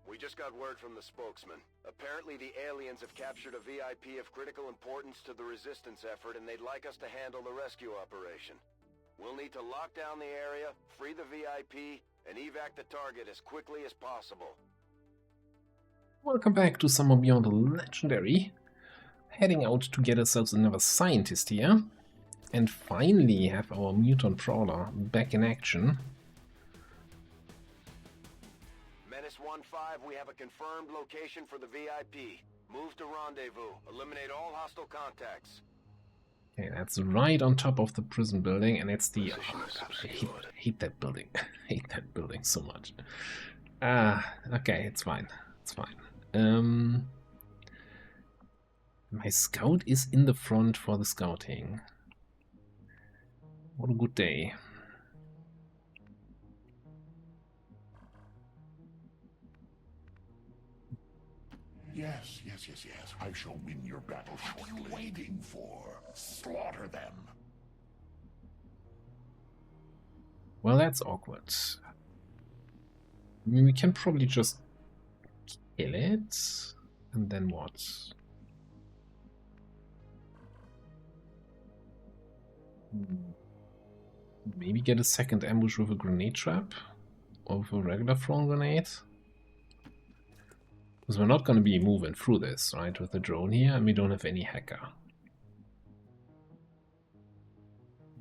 We just got word from the spokesman. Apparently the aliens have captured a VIP of critical importance to the resistance effort, and they'd like us to handle the rescue operation. We'll need to lock down the area, free the VIP, and evac the target as quickly as possible. Welcome back to Summer Beyond the Legendary. Heading out to get ourselves another scientist here. And finally have our mutant prowler back in action. Menace 1-5, we have a confirmed location for the VIP. Move to rendezvous. Eliminate all hostile contacts. Okay, that's right on top of the prison building, and it's the... Oh, I hate that building. I hate that building so much. Okay, it's fine. It's fine. My scout is in the front for the scouting. What a good day. Yes. I shall win your battle. What are you waiting for? Slaughter them. Well, that's awkward. I mean, we can probably just kill it. And then what? Maybe get a second ambush with a grenade trap? Or with a regular thrown grenade? Because we're not going to be moving through this, right, with the drone here, and we don't have any hacker.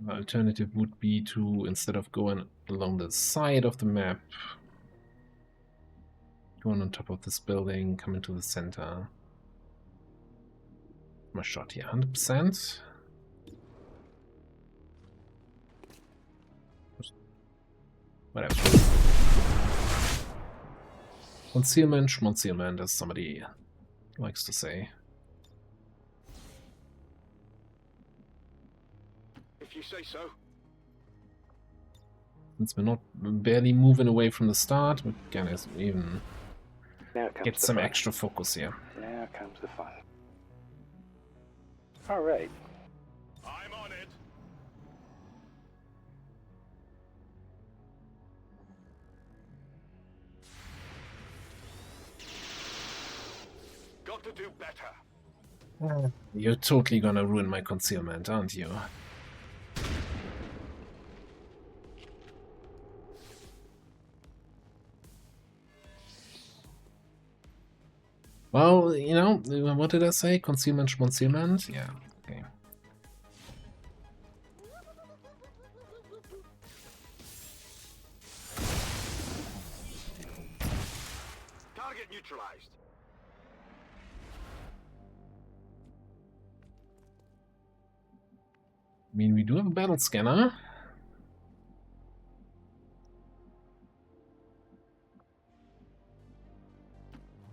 The alternative would be to, instead of going along the side of the map, go on top of this building, come into the center. My shot here, 100%. Whatever. Concealment, schmoncealment, as somebody likes to say. If you say so. Since we're not barely moving away from the start, we can even get some extra focus here. Now comes the fun. All right. I'm on it. Got to do better. You're totally gonna ruin my concealment, aren't you? Well, you know, what did I say? Concealment, schmoncealment? Yeah, okay. Target neutralized. I mean, we do have a battle scanner.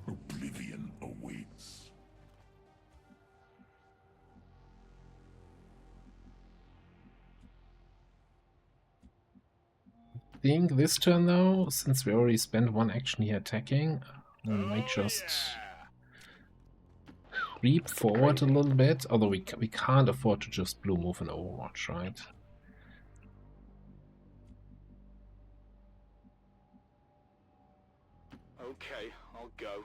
Oblivion awaits. I think this turn, though, since we already spent one action here attacking, we might just creep forward a little bit, although we can't afford to just blue move in Overwatch, right? Okay, I'll go.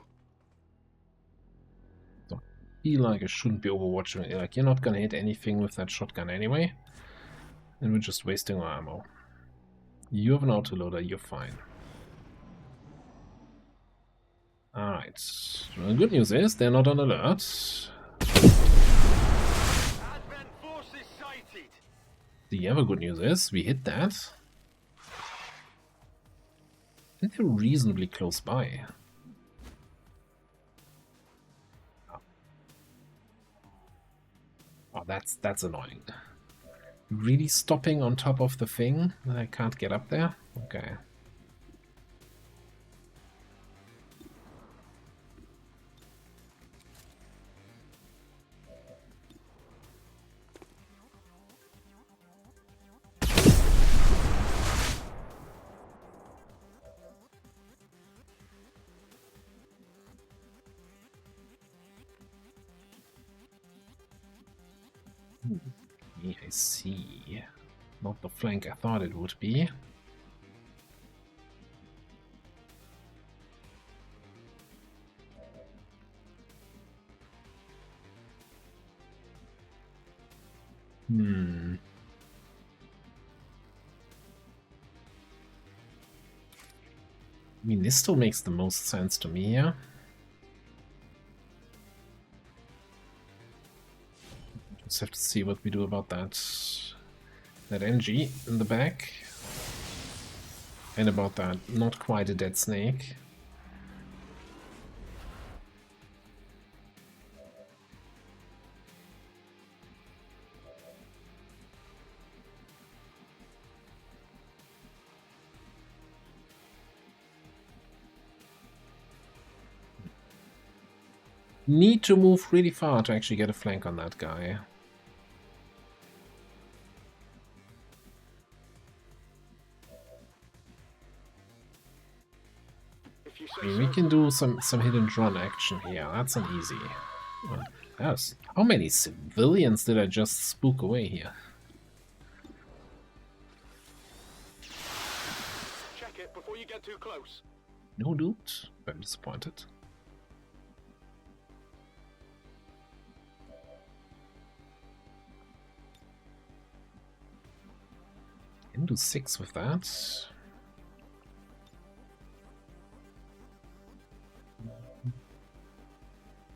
So, I feel like I shouldn't be overwatching. Like, you're not gonna hit anything with that shotgun anyway, and we're just wasting our ammo. You have an autoloader, you're fine. Alright, well, the good news is they're not on alert. Advent forces sighted. The other good news is we hit that. And they're reasonably close by. Oh, that's annoying. Really stopping on top of the thing that I can't get up there? Okay. I see. Not the flank I thought it would be. Hmm. I mean, this still makes the most sense to me here. Just have to see what we do about that NG in the back. And about that not quite a dead snake. Need to move really far to actually get a flank on that guy. I mean, we can do some hit and run action here. That's an easy. Yes. How many civilians did I just spook away here? Check it before you get too close. No loot. I'm disappointed. Can do 6 with that.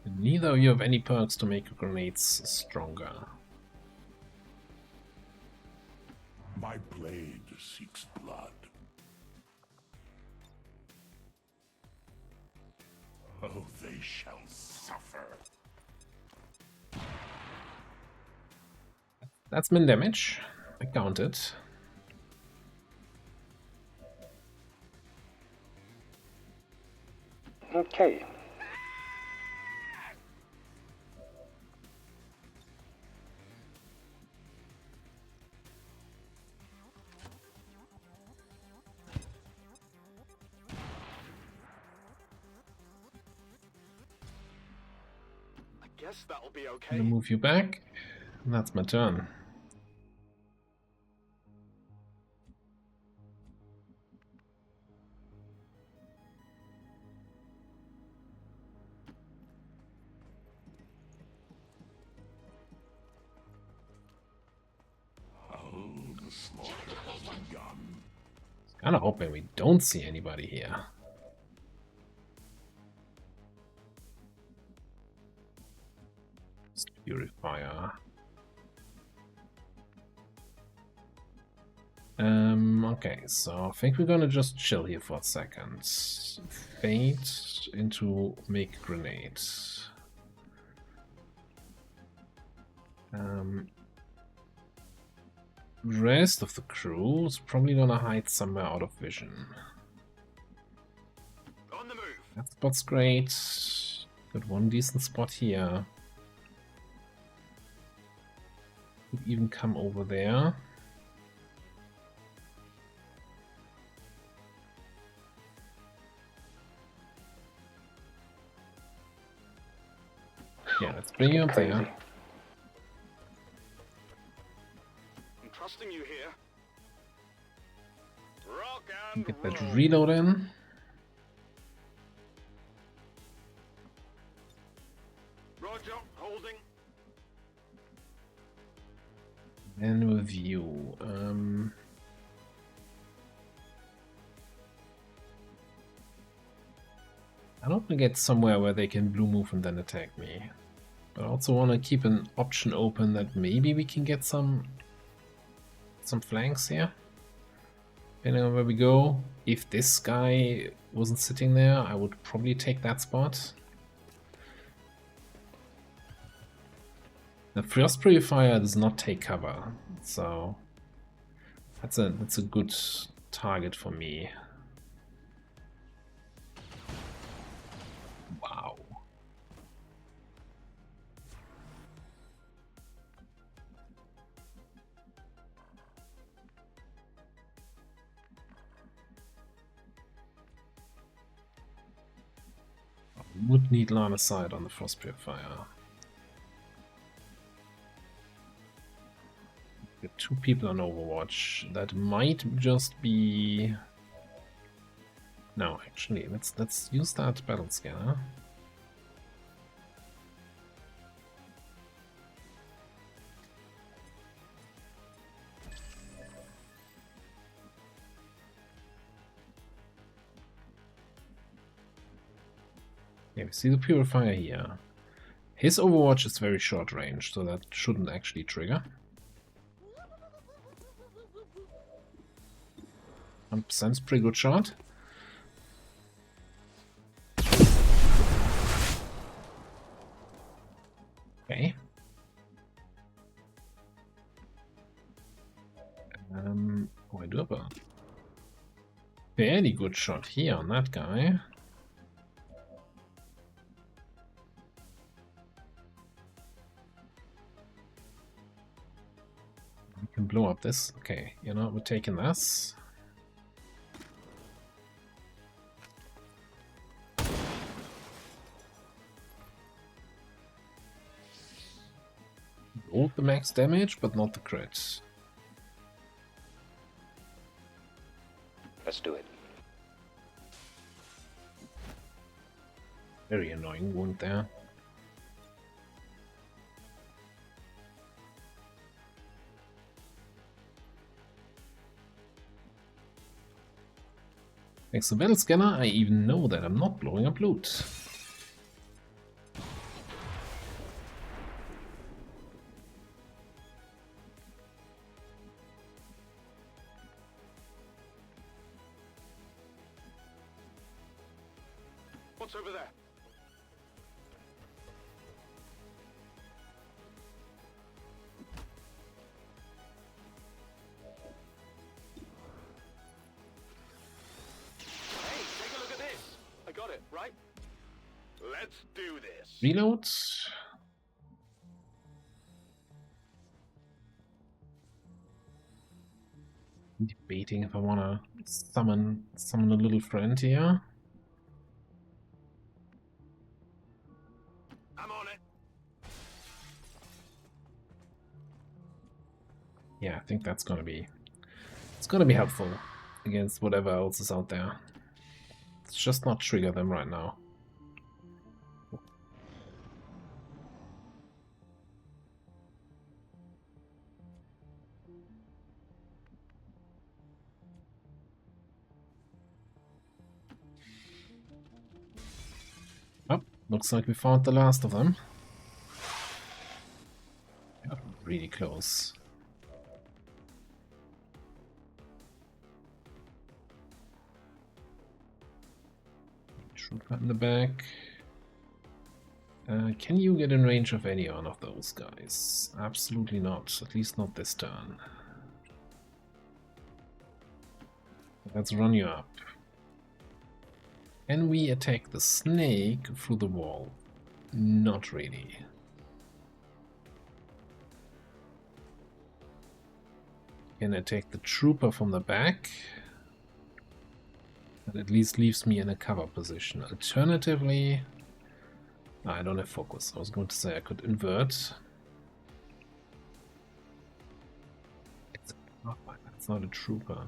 And neither of you have any perks to make your grenades stronger. My blade seeks blood. Oh, they shall suffer. That's min damage. I count it. Okay. I guess that'll be I'm okay. gonna move you back. And that's my turn. Kinda hoping we don't see anybody here. Purifier. Okay, so I think we're gonna just chill here for a second. Fade into make grenades. Rest of the crew is probably gonna hide somewhere out of vision. On the move. That spot's great. Got one decent spot here. Could even come over there. Yeah, let's bring you up there. Crazy. I'm trusting you here. Rock and Get that roll. reload in. Roger, holding. And with you. I don't want to get somewhere where they can blue move and then attack me. But I also want to keep an option open that maybe we can get some flanks here. Depending on where we go. If this guy wasn't sitting there, I would probably take that spot. The Frost Purifier does not take cover, so that's a good target for me. Wow. Would need line of sight on the Frost Purifier. Get 2 people on Overwatch. That might just be. No, actually, let's use that battle scanner. Yeah, we see the Purifier here. His Overwatch is very short range, so that shouldn't actually trigger. 100% is pretty good shot. Okay. Oh, I do have a fairly good shot here on that guy. We can blow up this. Okay, you know, we're taking this. Rolled the max damage, but not the crit. Let's do it. Very annoying wound there. Thanks to Battle Scanner, I even know that I'm not blowing up loot. What's over there? Hey, take a look at this. I got it, right? Let's do this. Reload. I'm debating if I wanna summon a little friend here. I'm on it. Yeah, I think that's gonna be helpful against whatever else is out there. Let's just not trigger them right now. Oh, looks like we found the last of them. Yeah, really close. Shoot right in the back. Can you get in range of any one of those guys? Absolutely not. At least not this turn. Let's run you up. Can we attack the snake through the wall? Not really. Can attack the trooper from the back. That at least leaves me in a cover position. Alternatively, I don't have focus. I was going to say I could invert. It's not a trooper.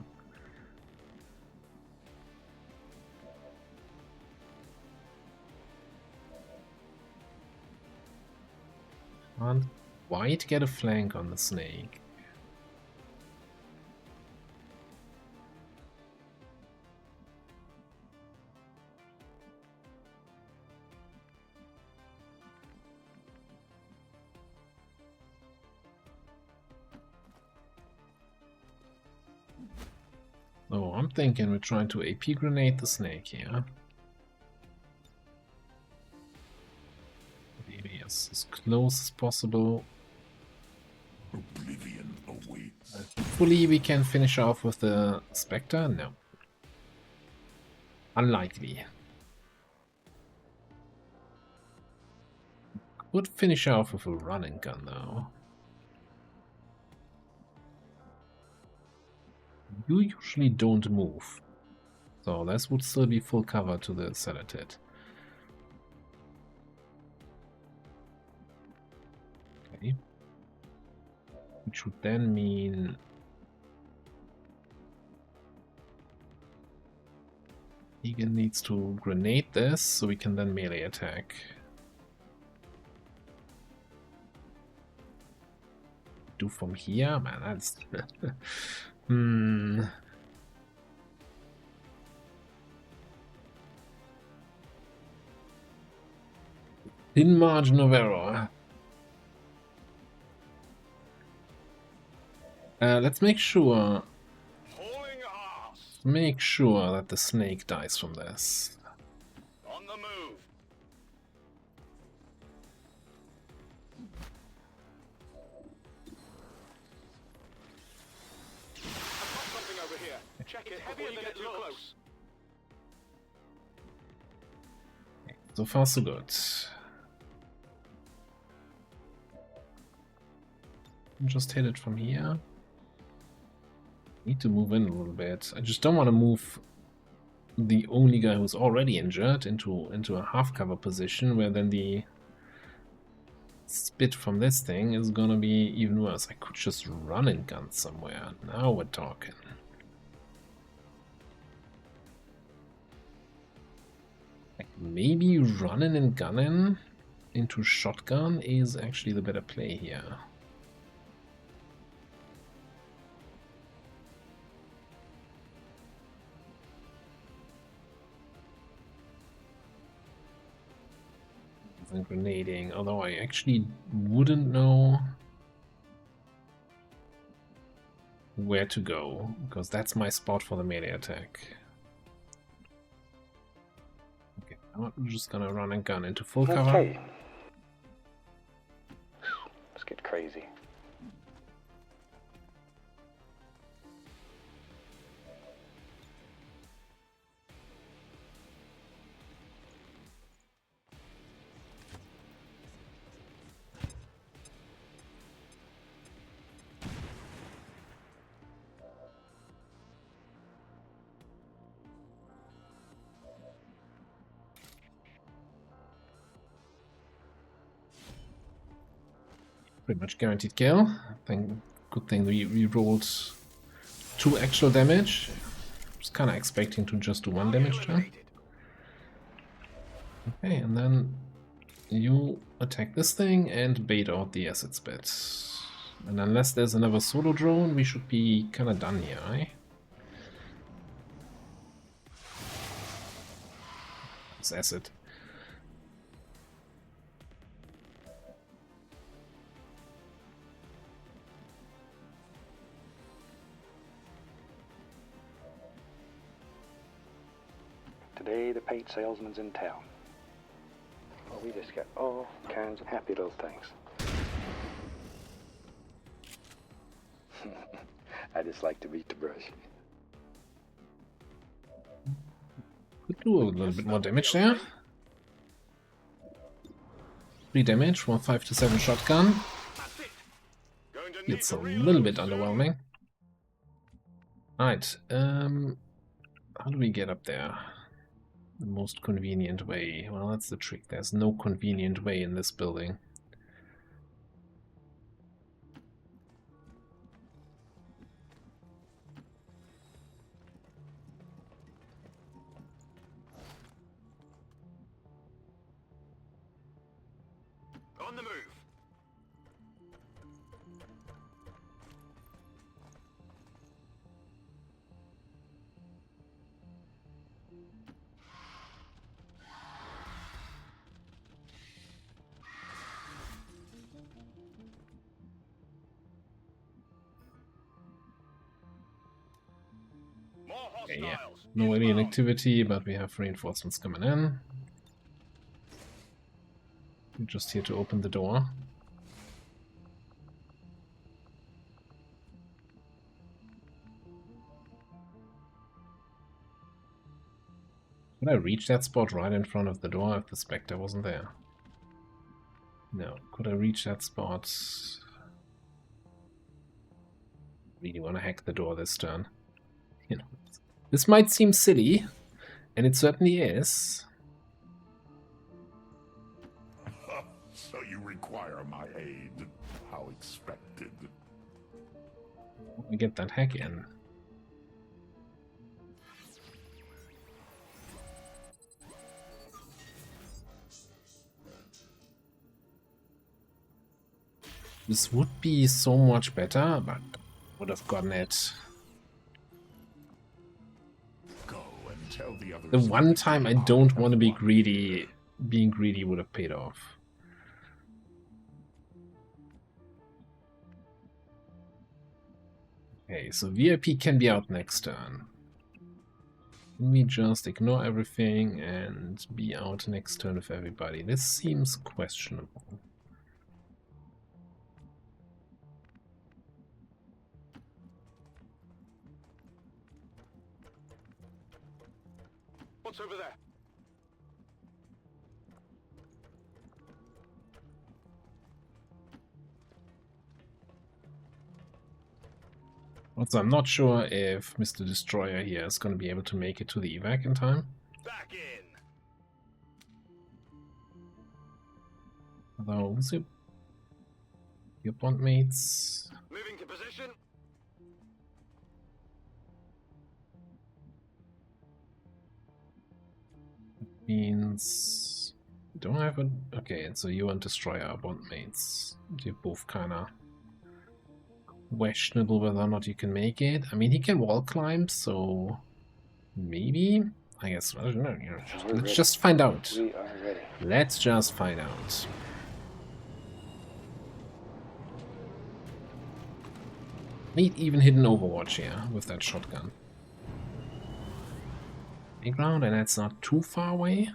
Can't quite get a flank on the snake. Oh, I'm thinking we're trying to AP grenade the snake here. Maybe as close as possible. Oblivion awaits. Hopefully we can finish off with the Spectre? No. Unlikely. Would finish off with a running gun though. You usually don't move. So this would still be full cover to the Celatid. Okay. Which would then mean Egan needs to grenade this so we can then melee attack. Do from here? Man, that's... Thin margin of error. Let's make sure that the snake dies from this. On the move. I've got something over here. Check it before you get too close. So far, so good. Just hit it from here. Need to move in a little bit. I just don't want to move the only guy who's already injured into a half cover position where then the spit from this thing is gonna be even worse. I could just run and gun somewhere. Now we're talking. Like maybe running and gunning into shotgun is actually the better play here. And grenading, although I actually wouldn't know where to go, because that's my spot for the melee attack. Okay, I'm just gonna run and gun into full cover. Okay. Let's get crazy. Pretty much guaranteed kill. Good thing we rolled 2 actual damage. I was kind of expecting to just do 1 damage turn. Okay, and then you attack this thing and bait out the acid spit. And unless there's another solo drone, we should be kind of done here, right? It's acid. Today, the paint salesman's in town. Well, we just got all kinds of happy little things. I just like to beat the brush. Could do a little bit more damage there. 3 damage from a 5 to 7 shotgun. It's a little bit underwhelming. Alright, how do we get up there? The most convenient way. Well, that's the trick. There's no convenient way in this building. On the move. Okay, yeah. No alien activity, but we have reinforcements coming in. We're just here to open the door. Could I reach that spot right in front of the door if the Spectre wasn't there? No. Could I reach that spot? Really want to hack the door this turn. You know, this might seem silly, and it certainly is. So you require my aid. How expected. We get that hack in. This would be so much better, but would have gotten it. Go and tell the others. The one time I don't want to be greedy, being greedy would have paid off. Okay, so VIP can be out next turn. Can we just ignore everything and be out next turn with everybody? This seems questionable. What's over there? Also, I'm not sure if Mr. Destroyer here is going to be able to make it to the evac in time. Back in. Although, who's your bondmates? Moving to position. Means you don't have a... Okay, so you and Destroyer are bondmates. You're both kinda questionable whether or not you can make it. I mean, he can wall climb, so maybe? I guess, I don't know, let's just find out. We are ready. Let's just find out. Need even hidden Overwatch here with that shotgun. Playground, and that's not too far away.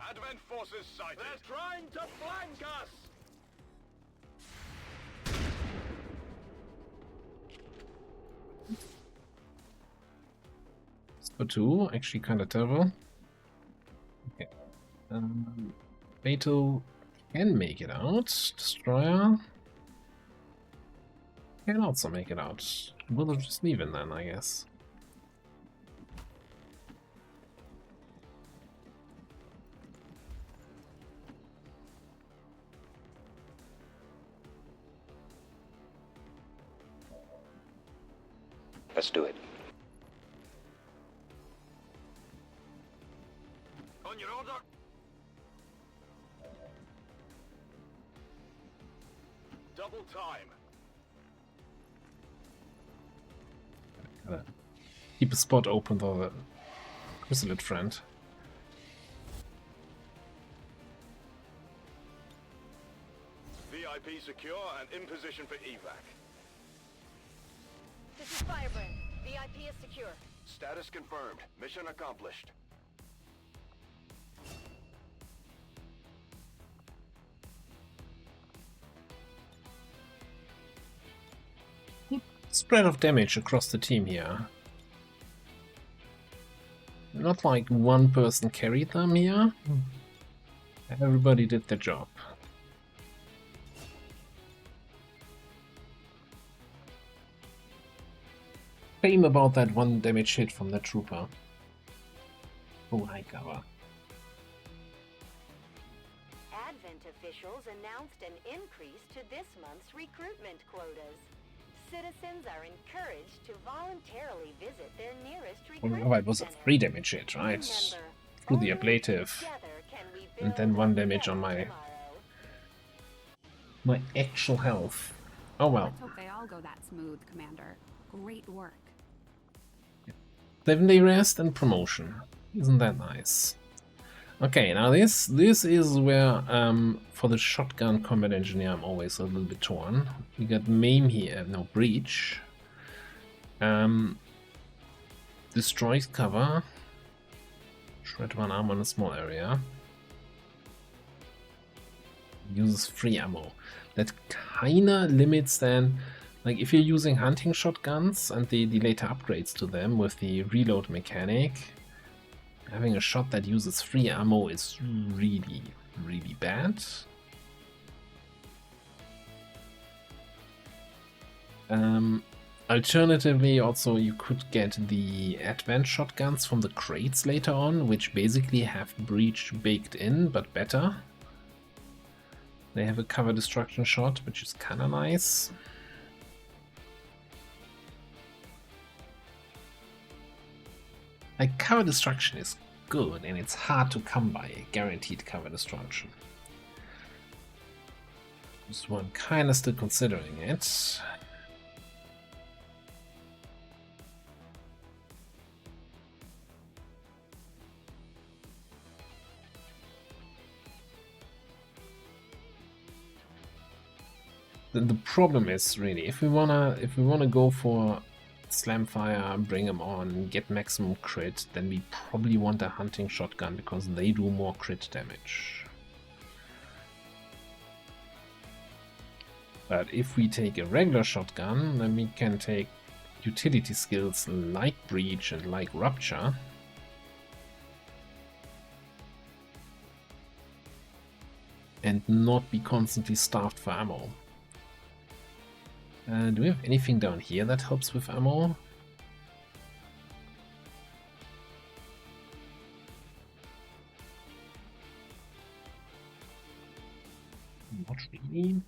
Advent forces sighted. They're trying to flank us. For two, actually kind of terrible. Okay. Beto can make it out. Destroyer can also make it out. We'll just leave it then, I guess. Let's do it. On your order. Double time. Gotta keep a spot open for the Chrysalid friend. VIP secure and in position for evac. This is Firebrand. VIP is secure. Status confirmed. Mission accomplished. Spread of damage across the team here. Not like one person carried them here. Everybody did their job. Shame about that one damage hit from the trooper. Oh, high cover. Advent officials announced an increase to this month's recruitment quotas. Citizens are encouraged to voluntarily visit their nearest recruitment Oh, it was a center. 3 damage hit, right? Remember, Through the only ablative. together can we And build then a 1 damage better on my tomorrow. actual health. Oh well. Let's hope they all go that smooth, Commander. Great work. 7-day rest and promotion. Isn't that nice? Okay, now this is where for the shotgun combat engineer I'm always a little bit torn. We got maim here, no breach. Destroys cover. Shred 1 armor in a small area. Uses free ammo. That kinda limits then, like if you're using hunting shotguns and the later upgrades to them with the reload mechanic, having a shot that uses free ammo is really, really bad. Alternatively, also you could get the advanced shotguns from the crates later on, which basically have breach baked in, but better. They have a cover destruction shot, which is kinda nice. Like, cover destruction is good, and it's hard to come by, guaranteed cover destruction. So I'm kinda still considering it. the problem is really if we wanna go for slam fire, bring them on, get maximum crit, then we probably want a hunting shotgun because they do more crit damage. But if we take a regular shotgun, then we can take utility skills like breach and like rupture. And not be constantly starved for ammo. Do we have anything down here that helps with ammo? Not really.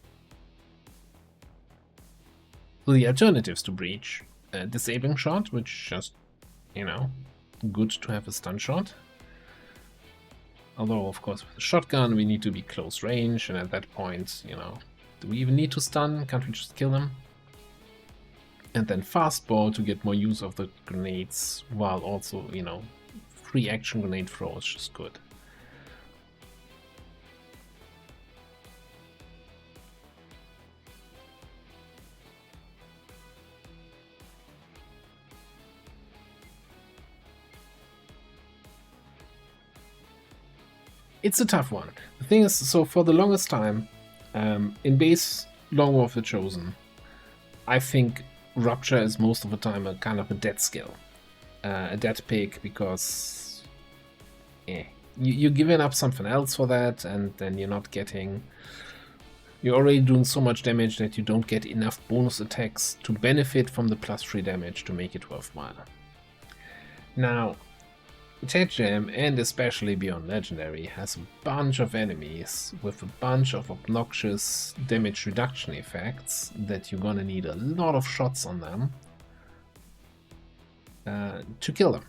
So the alternatives to breach. Disabling shot, which just, you know, good to have a stun shot. Although, of course, with a shotgun we need to be close range, and at that point, you know, do we even need to stun? Can't we just kill them? And then fastball to get more use of the grenades, while also, you know, free action grenade throw is just good. It's a tough one. The thing is, so for the longest time, in base Long War of the Chosen, I think Rupture is most of the time a kind of a dead skill. A dead pick because you're giving up something else for that, and then you're not getting... You're already doing so much damage that you don't get enough bonus attacks to benefit from the +3 damage to make it worthwhile. Now, Tech Jam, and especially Beyond Legendary, has a bunch of enemies with a bunch of obnoxious damage reduction effects that you're gonna need a lot of shots on them to kill them.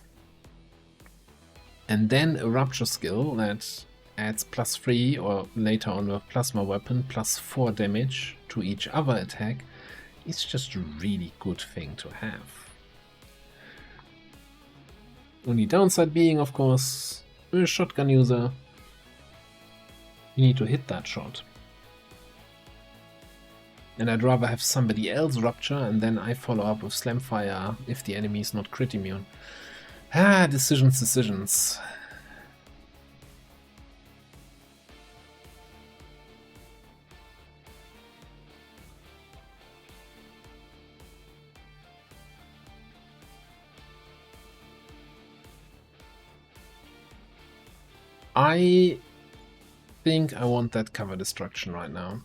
And then a Rupture skill that adds +3 or later on a Plasma Weapon +4 damage to each other attack is just a really good thing to have. Only downside being, of course, a shotgun user. You need to hit that shot. And I'd rather have somebody else rupture and then I follow up with slam fire if the enemy is not crit immune. Decisions. I think I want that cover destruction right now.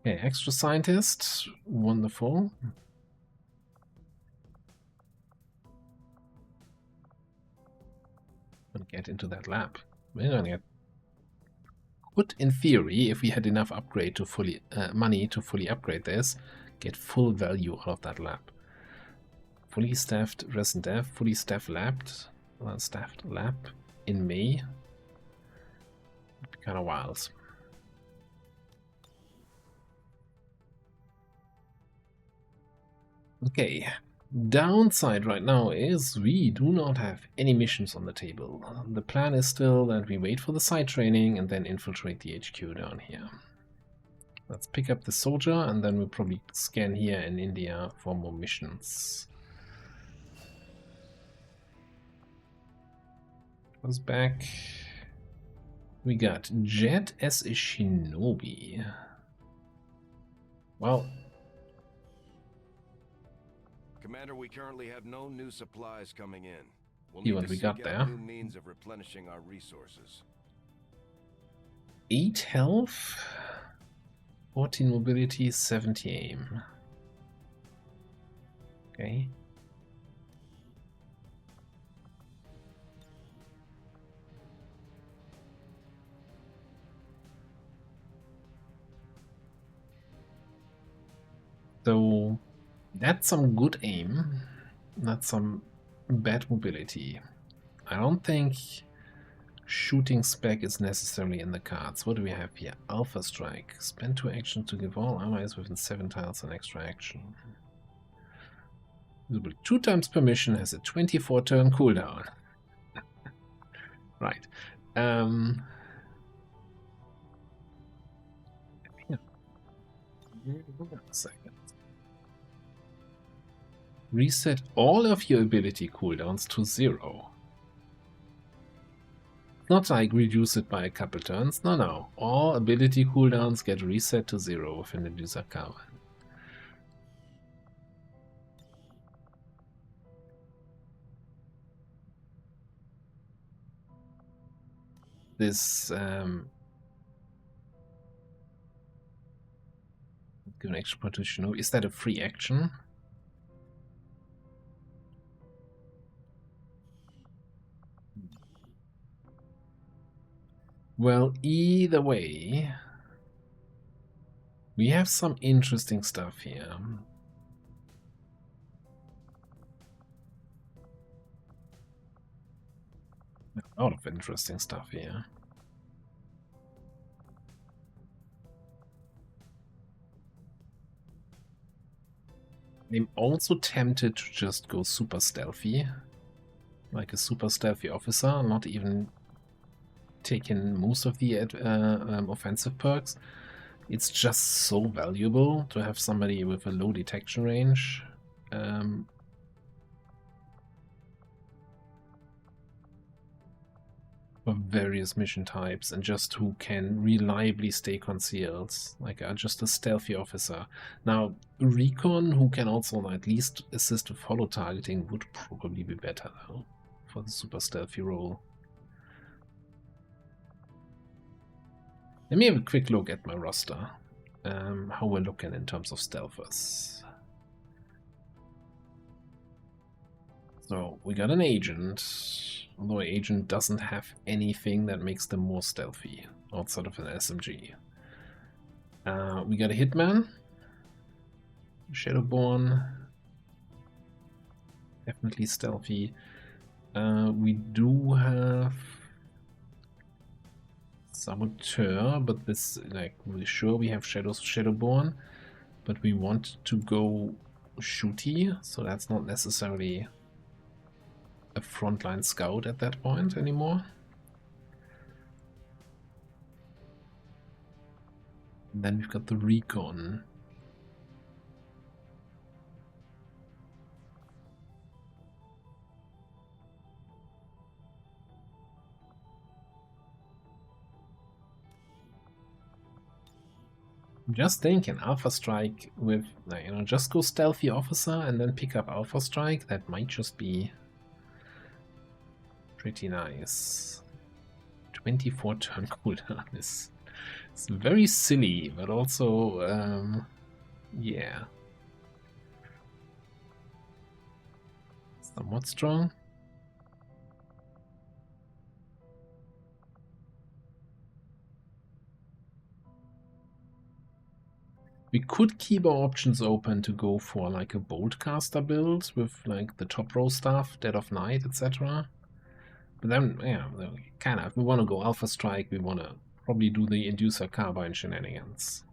Okay, extra scientist, wonderful. Gonna get into that lab. We're gonna get... Would, in theory, if we had enough upgrade to fully money to fully upgrade this, get full value out of that lab. Fully staffed resident dev, fully staffed lab in May. Kind of wild. Okay. Downside right now is we do not have any missions on the table. The plan is still that we wait for the side training and then infiltrate the HQ down here. Let's pick up the soldier and then we'll probably scan here in India for more missions. Goes back. We got Jet as a shinobi. Well, Commander, we currently have no new supplies coming in. We'll see need what to we seek got out there. new means of replenishing our resources. 8 health, 14 mobility, 70 aim. Okay. So that's some good aim, that's some bad mobility. I don't think shooting spec is necessarily in the cards. What do we have here? Alpha Strike. Spend 2 actions to give all allies within 7 tiles an extra action. Visible 2 times per mission, has a 24 turn cooldown. Right. Yeah. A second. Reset all of your ability cooldowns to 0. Not like reduce it by a couple turns. No. All ability cooldowns get reset to 0 within the user carbine. This give an extra partition. Is that a free action? Well, either way, we have some interesting stuff here. A lot of interesting stuff here. I'm also tempted to just go super stealthy, like a super stealthy officer, not even taking most of the offensive perks. It's just so valuable to have somebody with a low detection range. For various mission types, and just who can reliably stay concealed, like just a stealthy officer. Now, recon who can also at least assist with holo targeting would probably be better though for the super stealthy role. Let me have a quick look at my roster, how we're looking in terms of stealthers. So we got an agent, although agent doesn't have anything that makes them more stealthy outside of an SMG. We got a hitman, Shadowborn, definitely stealthy. We do have Saboteur, but this, like, we're sure we have Shadowborn, but we want to go shooty, so that's not necessarily a frontline scout at that point anymore. And then we've got the recon. I'm just thinking Alpha Strike with, you know, just go stealthy officer and then pick up Alpha Strike. That might just be pretty nice. 24 turn cooldown is it's very silly, but also, yeah, somewhat strong. We could keep our options open to go for like a Boltcaster build with like the top row stuff, Dead of Night, etc. But then, yeah, kind of, if we want to go Alpha Strike, we want to probably do the Inducer Carbine shenanigans.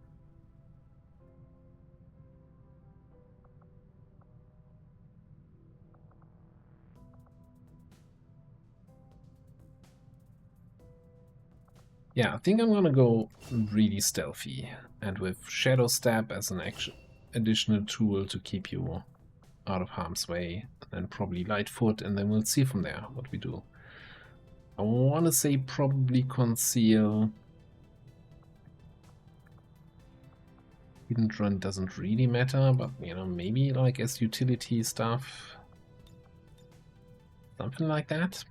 Yeah, I think I'm gonna go really stealthy, and with Shadow Step as an additional tool to keep you out of harm's way, and probably Lightfoot, and then we'll see from there what we do. I want to say probably Conceal. Hidden Run doesn't really matter, but, you know, maybe like as utility stuff. Something like that.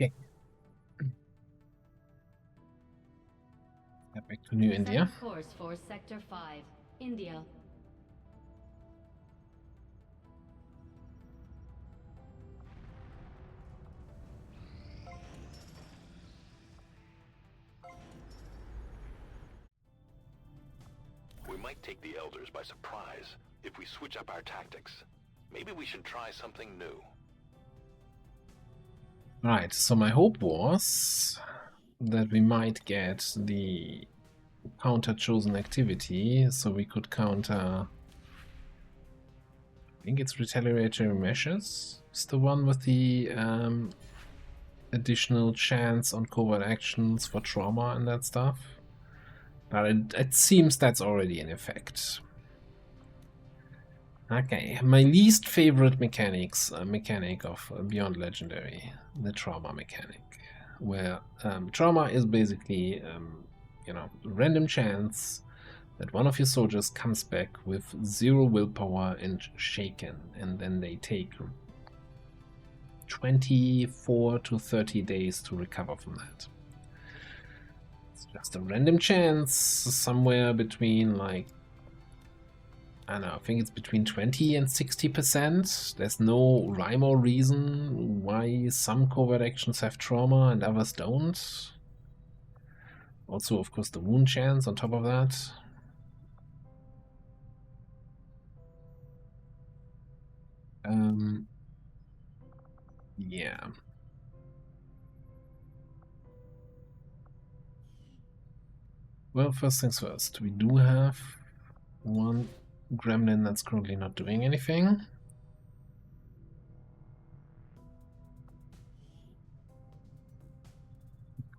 Okay. Back to New India. Set course for Sector 5, India. We might take the Elders by surprise if we switch up our tactics. Maybe we should try something new. Right, so my hope was that we might get the counter chosen activity, so we could counter, I think it's retaliatory measures. It's the one with the additional chance on covert actions for trauma and that stuff. But it seems that's already in effect. Okay, my least favorite mechanic of Beyond Legendary, the trauma mechanic, where trauma is basically, you know, random chance that one of your soldiers comes back with 0 willpower and shaken, and then they take 24 to 30 days to recover from that. It's just a random chance, somewhere between, like, I don't know, I think it's between 20 and 60%. There's no rhyme or reason why some covert actions have trauma and others don't. Also, of course, the wound chance on top of that. Yeah. Well, first things first, we do have one gremlin that's currently not doing anything.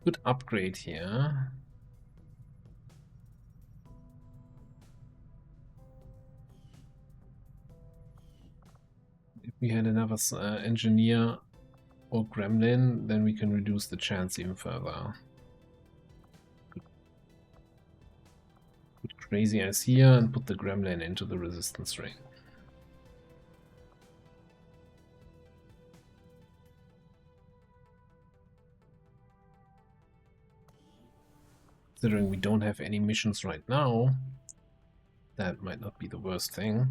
Good upgrade here. If we had another engineer or gremlin, then we can reduce the chance even further. Put Crazy Eyes here and put the gremlin into the resistance ring. Considering we don't have any missions right now, that might not be the worst thing.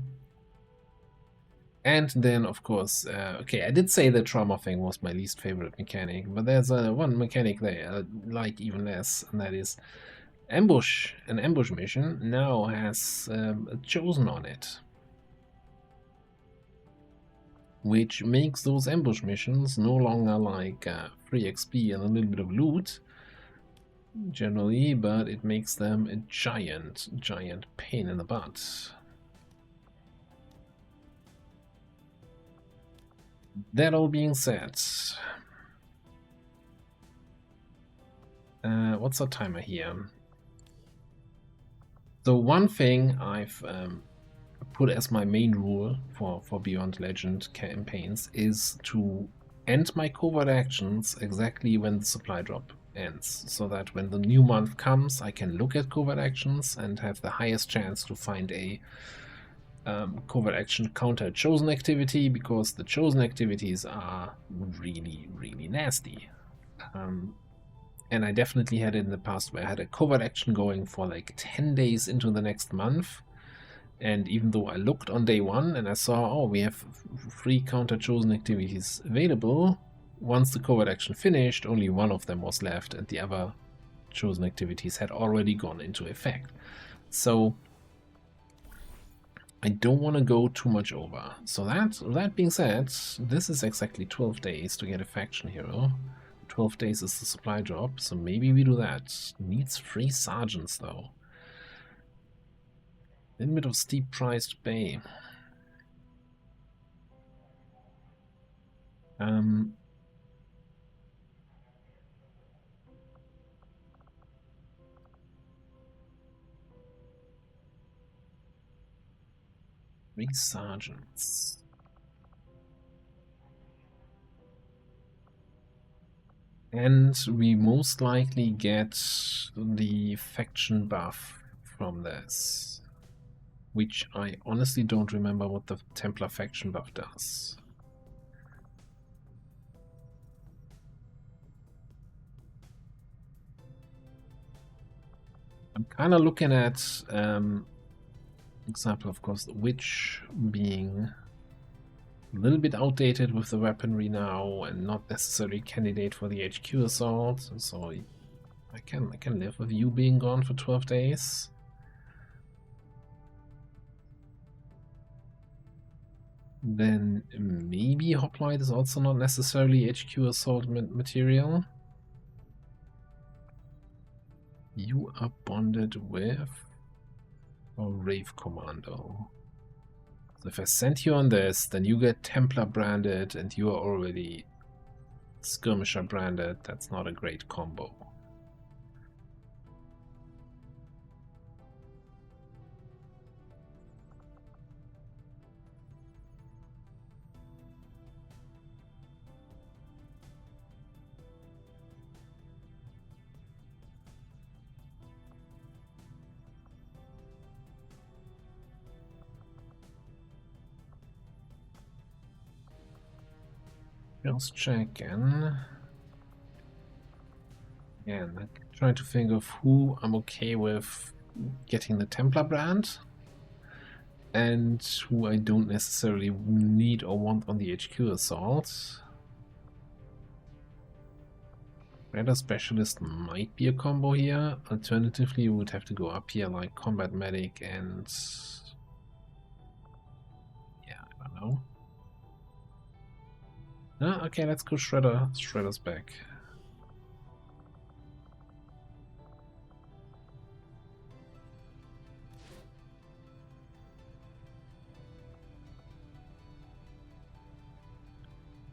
And then, of course, okay, I did say the trauma thing was my least favorite mechanic, but there's one mechanic there I like even less, and that is ambush. An ambush mission now has a chosen on it, which makes those ambush missions no longer like free XP and a little bit of loot, generally, but it makes them a giant pain in the butt. That all being said, what's our timer here? So one thing I've put as my main rule for Beyond Legend campaigns is to end my covert actions exactly when the supply drop ends, so that when the new month comes I can look at covert actions and have the highest chance to find a covert action counter chosen activity, because the chosen activities are really nasty. And I definitely had it in the past where I had a covert action going for like 10 days into the next month, and even though I looked on day 1 and I saw, oh, we have 3 counter chosen activities available, once the covert action finished, only one of them was left and the other chosen activities had already gone into effect. So I don't want to go too much over. So that being said, this is exactly 12 days to get a faction hero. 12 days is the supply drop, so maybe we do that. Needs 3 sergeants though. A little bit of steep price to pay. 3 sergeants. And we most likely get the faction buff from this, which I honestly don't remember what the Templar faction buff does. I'm kind of looking at, example, of course, the Witch being a little bit outdated with the weaponry now and not necessarily candidate for the HQ assault, so I can live with you being gone for 12 days. Then maybe Hoplite is also not necessarily HQ assault material. You are bonded with a Rave Commando. So if I send you on this, then you get Templar branded and you are already Skirmisher branded. That's not a great combo. Just checking. Again, I'm trying to think of who I'm okay with getting the Templar brand and who I don't necessarily need or want on the HQ assault. Radar Specialist might be a combo here. Alternatively, you would have to go up here like Combat Medic and... yeah, I don't know. Ah, okay, let's go Shredder. Shredder's back.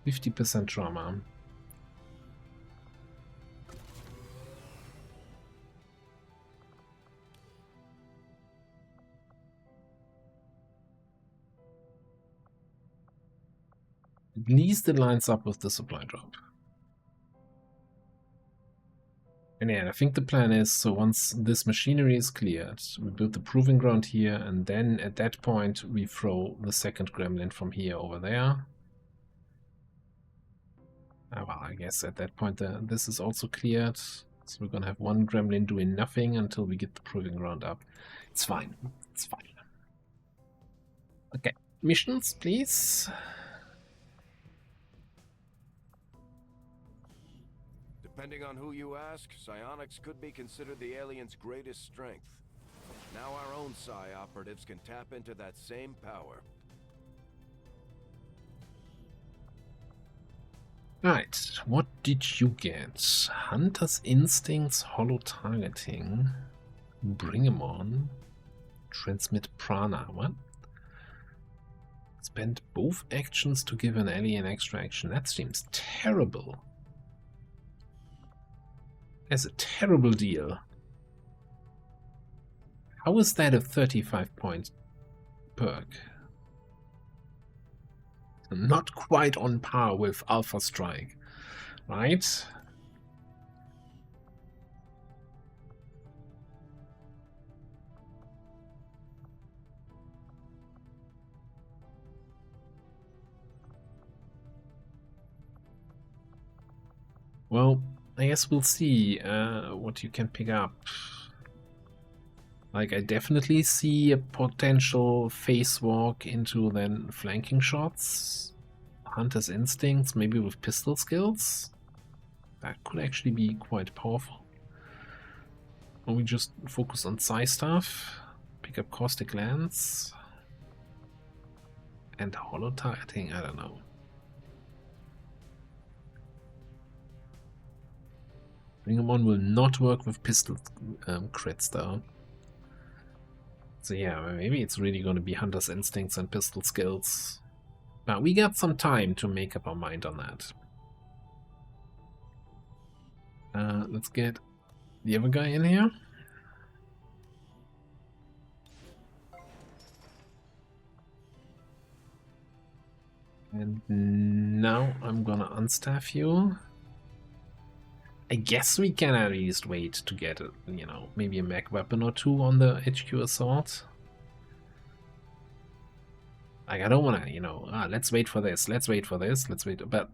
%50 trauma. At least it lines up with the supply drop. And yeah, I think the plan is, so once this machinery is cleared, we build the proving ground here, and then at that point we throw the second gremlin from here over there. Well, I guess at that point this is also cleared, so we're gonna have one gremlin doing nothing until we get the proving ground up. It's fine, it's fine. Okay, missions, please. Depending on who you ask, psionics could be considered the aliens' greatest strength. Now our own psi operatives can tap into that same power. Right, what did you get? Hunter's Instincts, Hollow Targeting, Bring 'em On, Transmit Prana, what? Spend both actions to give an alien extra action. That seems terrible. That's a terrible deal. How is that a 35-point perk? Not quite on par with Alpha Strike, right? Well, I guess we'll see what you can pick up. Like, I definitely see a potential face walk into then flanking shots. Hunter's Instincts, maybe with pistol skills. That could actually be quite powerful. Or we just focus on psi stuff. Pick up Caustic Lance. And Hollow Targeting, I don't know. Bring 'em On will not work with pistol crits though. So yeah, maybe it's really going to be Hunter's Instincts and pistol skills. Now we got some time to make up our mind on that. Let's get the other guy in here. And now I'm gonna unstaff you. I guess we can at least wait to get a, you know, maybe a mech weapon or two on the HQ assault. Like, I don't want to, you know, let's wait for this, let's wait for this, let's wait. But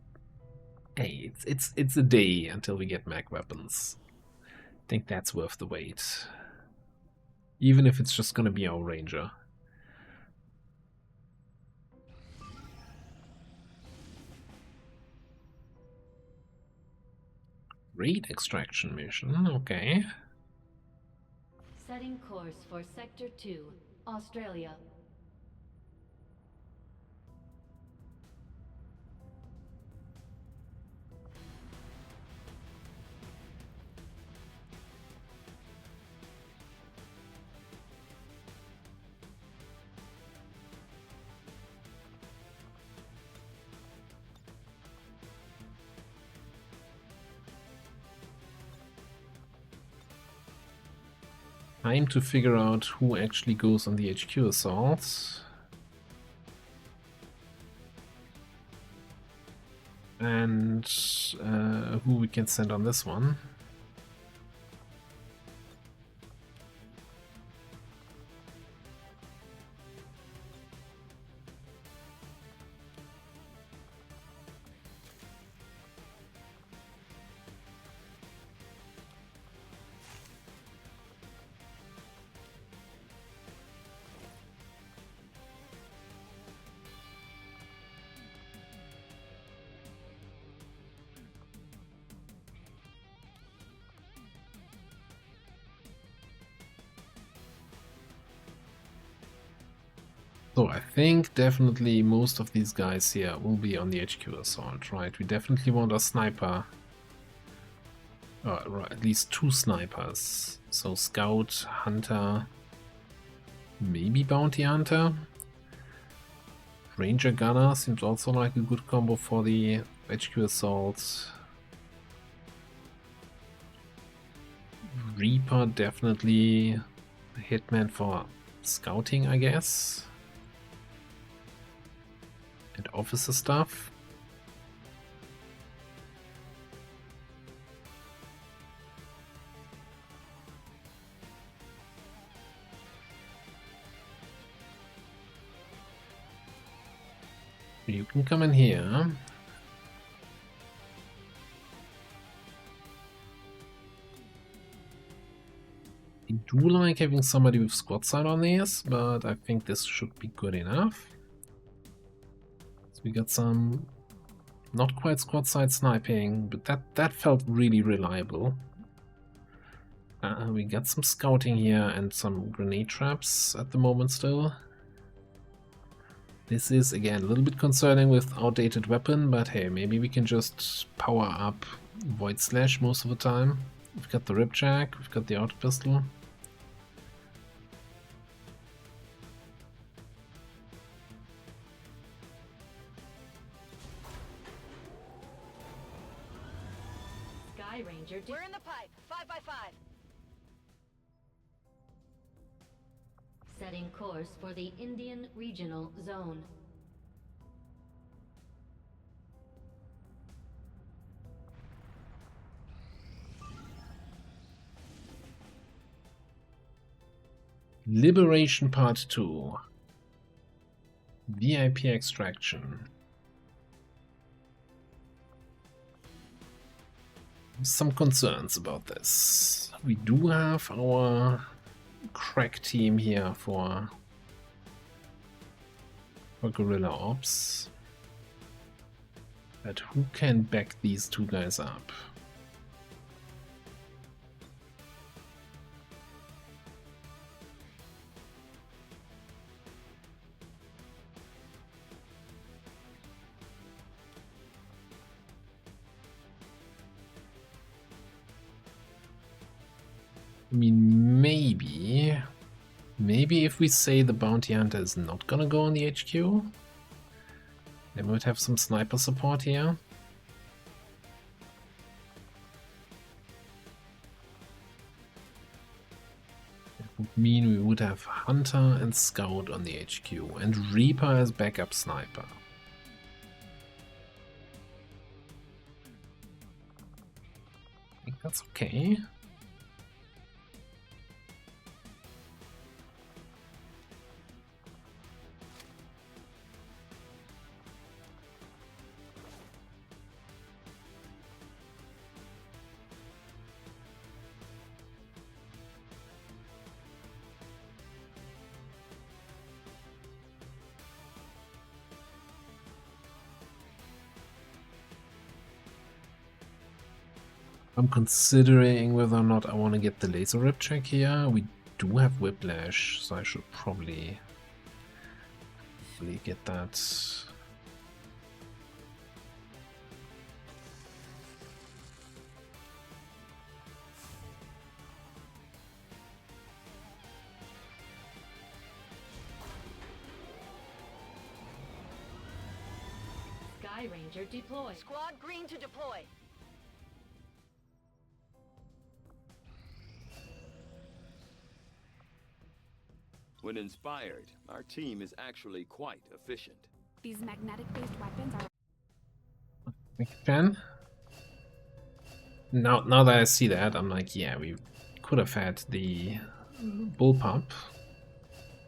hey, it's a day until we get mech weapons. I think that's worth the wait, even if it's just gonna be our ranger. Raid extraction mission, okay. Setting course for Sector 2, Australia. Time to figure out who actually goes on the HQ assault. And who we can send on this one. So I think definitely most of these guys here will be on the HQ assault, right? We definitely want a sniper. Or at least 2 snipers. So Scout, Hunter, maybe Bounty Hunter. Ranger Gunner seems also like a good combo for the HQ assault. Reaper definitely a hitman for scouting, I guess. And officer stuff. You can come in here. I do like having somebody with squad sight on this, but I think this should be good enough. So we got some not quite squad sight sniping, but that felt really reliable. We got some scouting here and some grenade traps at the moment still. This is again a little bit concerning with outdated weapon, but hey, maybe we can just power up Void Slash most of the time. We've got the Ripjack, we've got the auto pistol. Sky Ranger. We're in the pipe. 5x5. Setting course for the Indian Regional Zone. Liberation Part 2. VIP extraction. Some concerns about this. We do have our crack team here for guerrilla ops, but who can back these 2 guys up? I mean, maybe if we say the bounty hunter is not gonna go on the HQ, then we would have some sniper support here. That would mean we would have Hunter and Scout on the HQ, and Reaper as backup sniper. I think that's okay. I'm considering whether or not I want to get the laser rip check here. We do have whiplash, so I should probably get that. Sky Ranger deploy. Squad green to deploy. When inspired, our team is actually quite efficient. These magnetic-based weapons are... Again. Now that I see that, I'm like, yeah, we could have had the bullpup,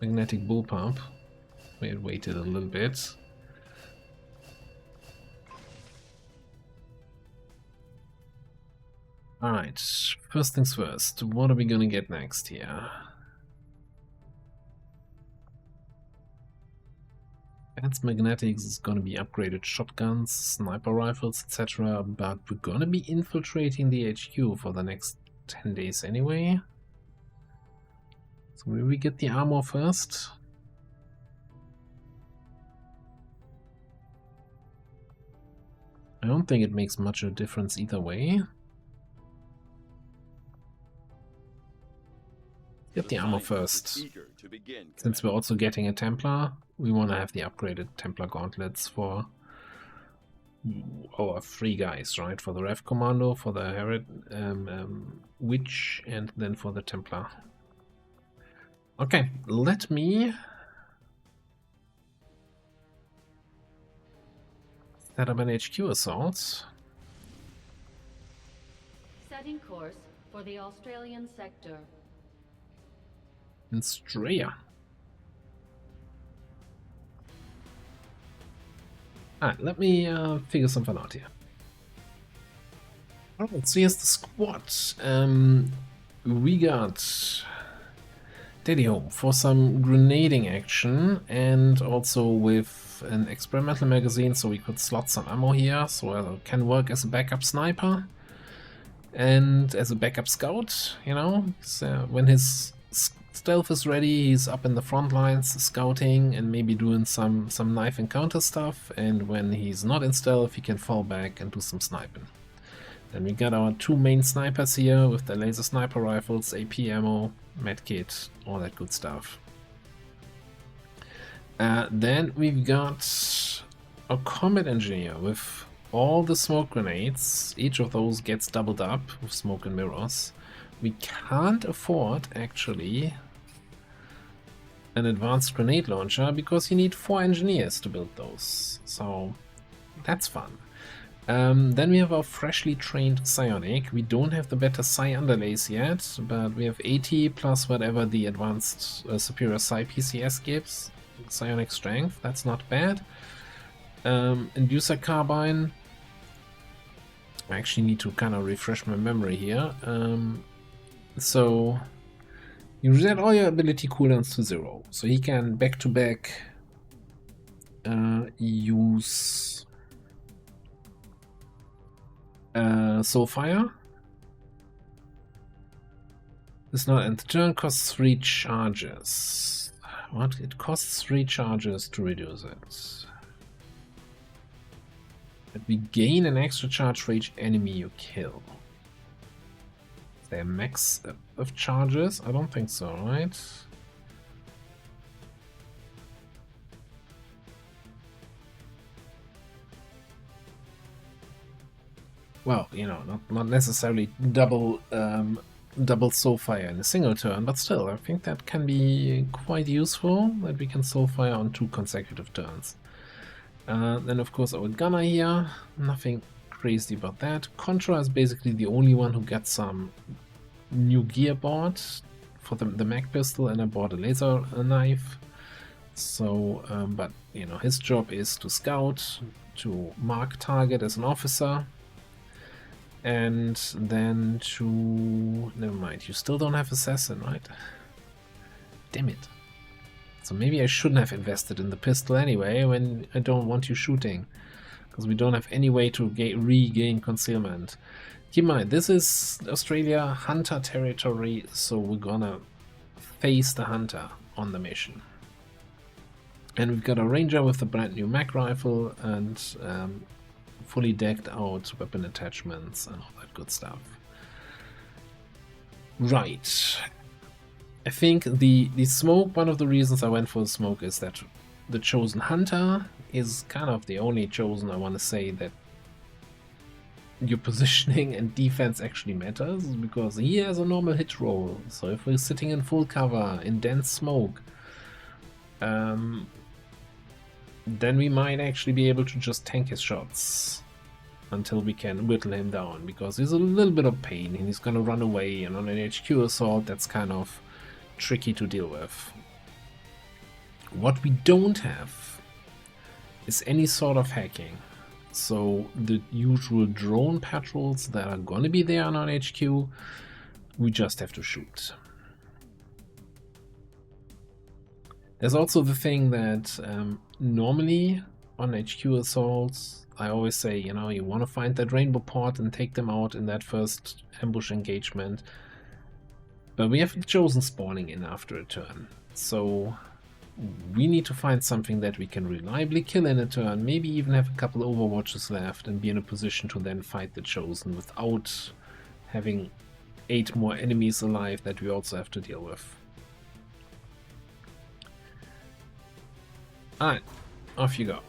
magnetic bullpup. We had waited a little bit. Alright, first things first, what are we gonna get next here? Advanced magnetics is gonna be upgraded shotguns, sniper rifles, etc. But we're gonna be infiltrating the HQ for the next 10 days anyway. So will we get the armor first? I don't think it makes much of a difference either way. Get the armor first. Since we're also getting a Templar, we want to have the upgraded Templar gauntlets for our 3 guys, right? For the Rev Commando, for the Witch, and then for the Templar. Okay, let me set up an HQ assault. Setting course for the Australian sector. In Straya. Alright, let me figure something out here. Alright, so here's the squad. We got Daddy Home for some grenading action and also with an experimental magazine, so we could slot some ammo here, so it can work as a backup sniper and as a backup scout, you know. So when his stealth is ready, he's up in the front lines scouting and maybe doing some knife encounter stuff, and when he's not in stealth he can fall back and do some sniping. Then we got our 2 main snipers here with the laser sniper rifles, AP ammo, medkit, all that good stuff. Then we've got a combat engineer with all the smoke grenades. Each of those gets doubled up with smoke and mirrors. We can't afford actually an advanced grenade launcher because you need 4 engineers to build those, so that's fun. Then we have our freshly trained psionic. We don't have the better psi underlays yet, but we have 80 plus whatever the advanced superior psi PCS gives. Psionic strength, that's not bad. Inducer carbine. I actually need to kind of refresh my memory here. So you reset all your ability cooldowns to 0. So he can back to back use Soulfire. It's not end turn, costs 3 charges. What? It costs 3 charges to reduce it. But we gain an extra charge for each enemy you kill. Is there a max of charges? I don't think so, right? Well, you know, not necessarily double Soulfire in a single turn, but still, I think that can be quite useful, that we can Soulfire on 2 consecutive turns. Then of course our gunner here, nothing crazy about that. Contra is basically the only one who gets some new gear bought for the mag pistol, and I bought a laser knife. So, but you know, his job is to scout, to mark target as an officer, and then to... never mind, you still don't have assassin, right? Damn it. So maybe I shouldn't have invested in the pistol anyway when I don't want you shooting, because we don't have any way to regain concealment. Keep in mind, this is Australia hunter territory, so we're gonna face the hunter on the mission. And we've got a ranger with a brand new mag rifle and fully decked out weapon attachments and all that good stuff. Right. I think the smoke, one of the reasons I went for the smoke is that the chosen hunter is kind of the only chosen, I want to say, that your positioning and defense actually matters, because he has a normal hit roll. So if we're sitting in full cover, in dense smoke, then we might actually be able to just tank his shots until we can whittle him down, because he's a little bit of pain and he's gonna run away, and on an HQ assault that's kind of tricky to deal with. What we don't have is any sort of hacking. So the usual drone patrols that are gonna be there on our HQ, we just have to shoot. There's also the thing that normally on HQ assaults, I always say, you know, you want to find that rainbow port and take them out in that first ambush engagement. But we have chosen spawning in after a turn. So we need to find something that we can reliably kill in a turn, maybe even have a couple overwatches left and be in a position to then fight the chosen without having 8 more enemies alive that we also have to deal with. Alright, off you go.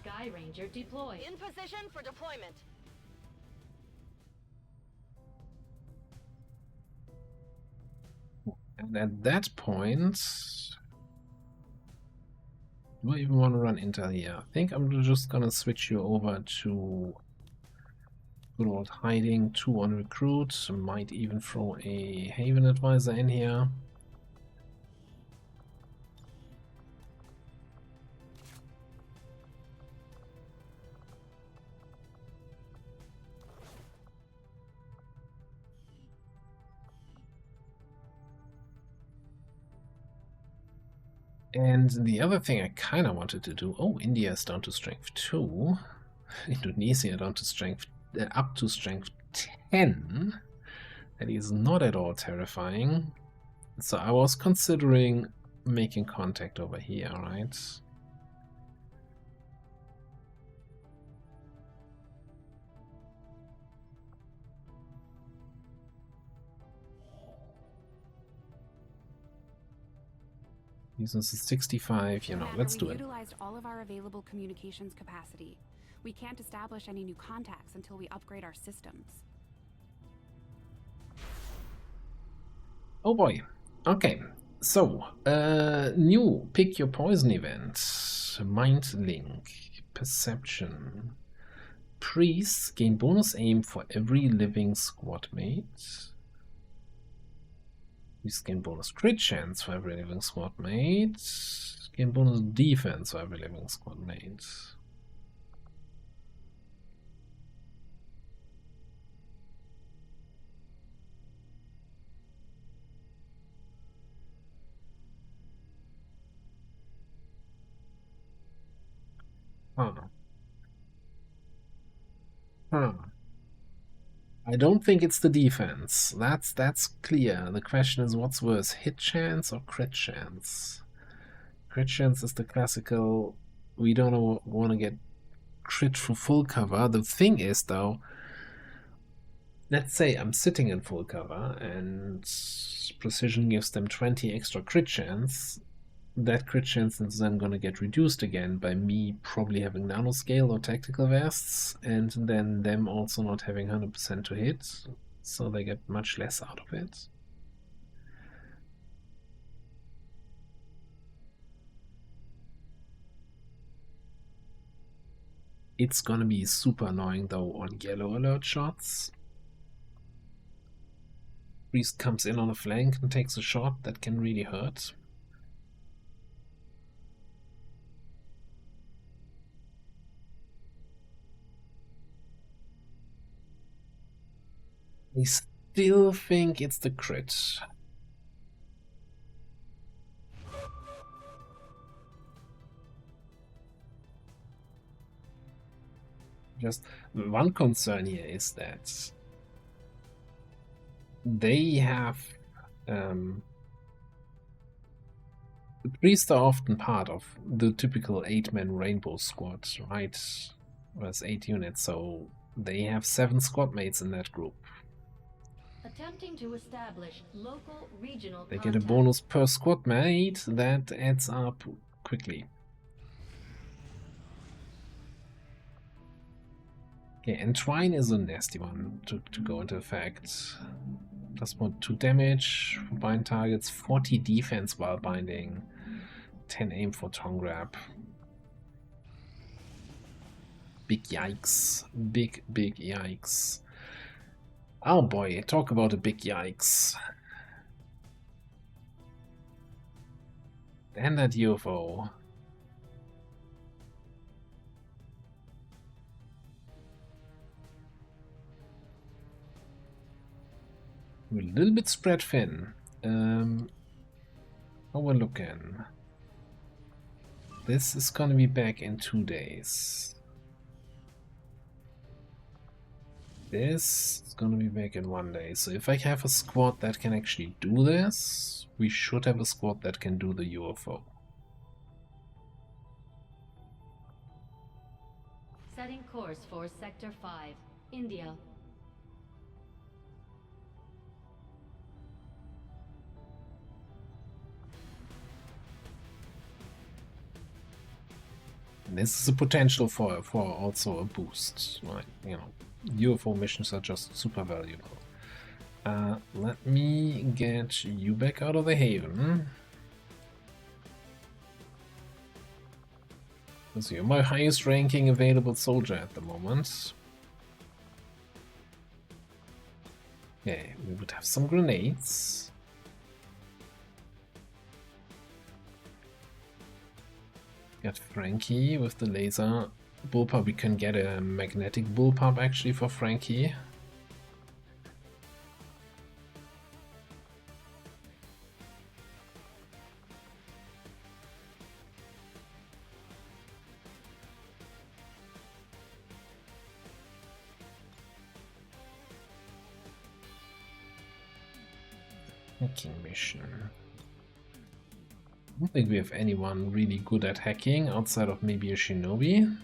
Sky Ranger deployed. In position for deployment. And at that point, do I even want to run Intel here? I think I'm just gonna switch you over to good old hiding, 2 on recruit. Might even throw a Haven advisor in here. And the other thing I kind of wanted to do, oh, India is down to strength 2, Indonesia down to strength up to strength 10. That is not at all terrifying. So I was considering making contact over here, right? This is 65, you know, let's do it. We utilized all of our available communications capacity. We can't establish any new contacts until we upgrade our systems. Oh boy. Okay, so, new pick your poison event. Mind link, perception. Priests gain bonus aim for every living squad mate. Priests gain bonus crit chance for every living squad mate. Gain bonus defense for every living squad mate. I don't think it's the defense. That's clear. The question is, what's worse, hit chance or crit chance? Crit chance is the classical, we don't want to get crit for full cover. The thing is, though, let's say I'm sitting in full cover and precision gives them 20 extra crit chance. That crit chance is then going to get reduced again by me probably having nanoscale or tactical vests, and then them also not having 100% to hit, so they get much less out of it. It's gonna be super annoying though on yellow alert shots. Priest comes in on a flank and takes a shot that can really hurt. I still think it's the crit. Just one concern here is that they have the priests are often part of the typical 8-man rainbow squad, right? There's 8 units, so they have 7 squad mates in that group. Attempting to establish local regional They get a bonus per squad mate that adds up quickly. Okay, Entwine is a nasty one to go into effect. Plus 2 damage for bind targets, 40 defense while binding, 10 aim for tongue grab. Big yikes. Big yikes. Oh boy, talk about a big yikes. And that UFO. A little bit spread thin. How we're looking. This is gonna be back in 2 days. This is gonna be back in 1 day. So if I have a squad that can actually do this, we should have a squad that can do the UFO. Setting course for Sector 5, India. And this is a potential for also a boost, right? You know, UFO missions are just super valuable. Let me get you back out of the haven. So you're my highest ranking available soldier at the moment. Okay, we would have some grenades. Got Frankie with the laser bullpup. We can get a magnetic bullpup actually for Frankie. Hacking mission. I don't think we have anyone really good at hacking outside of maybe a shinobi.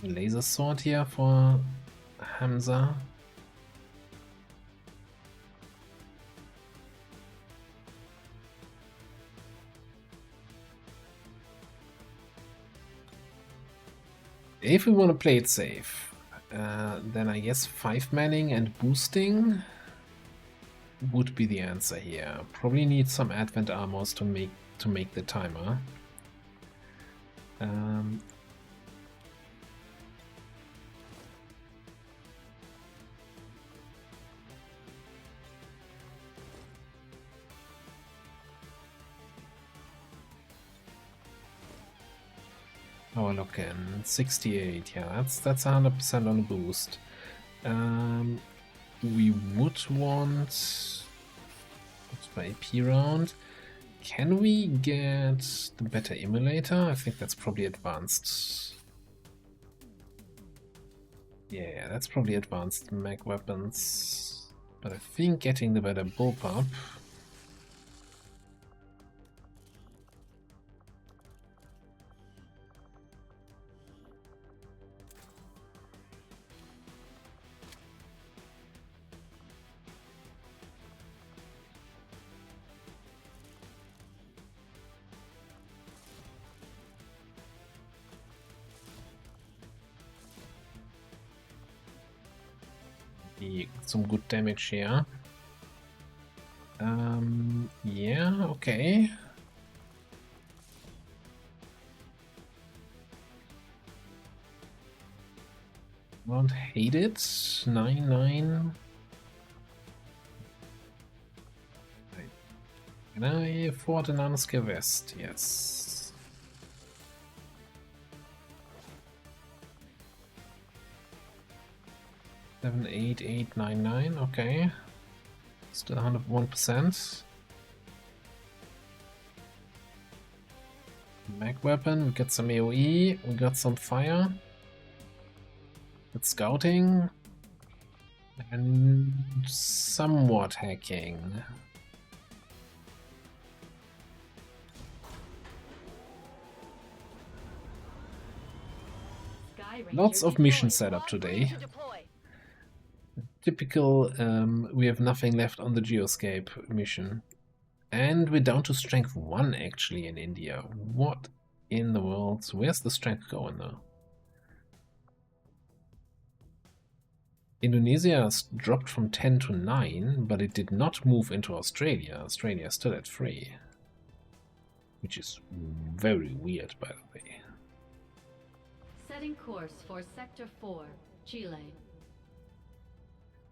A laser sword here for Hamza. If we want to play it safe, then I guess 5-manning and boosting would be the answer here. Probably need some advent armors to make the timer. Oh, look in 68. Yeah, that's 100% on a boost. We would want by AP round. Can we get the better emulator? I think that's probably advanced. Yeah, that's probably advanced mag weapons. But I think getting the better bullpup. Some good damage here. Yeah, okay. Won't hate it. 9-9. Can I afford an Anska vest? Yes. 78899, okay. Still 101%. Mag weapon, we got some AoE, we got some fire. With scouting. And somewhat hacking. Lots of mission setup today. Typical, we have nothing left on the Geoscape mission. And we're down to strength 1 actually in India. What in the world? Where's the strength going though? Indonesia has dropped from 10 to 9, but it did not move into Australia. Australia is still at 3. Which is very weird, by the way. Setting course for Sector 4, Chile.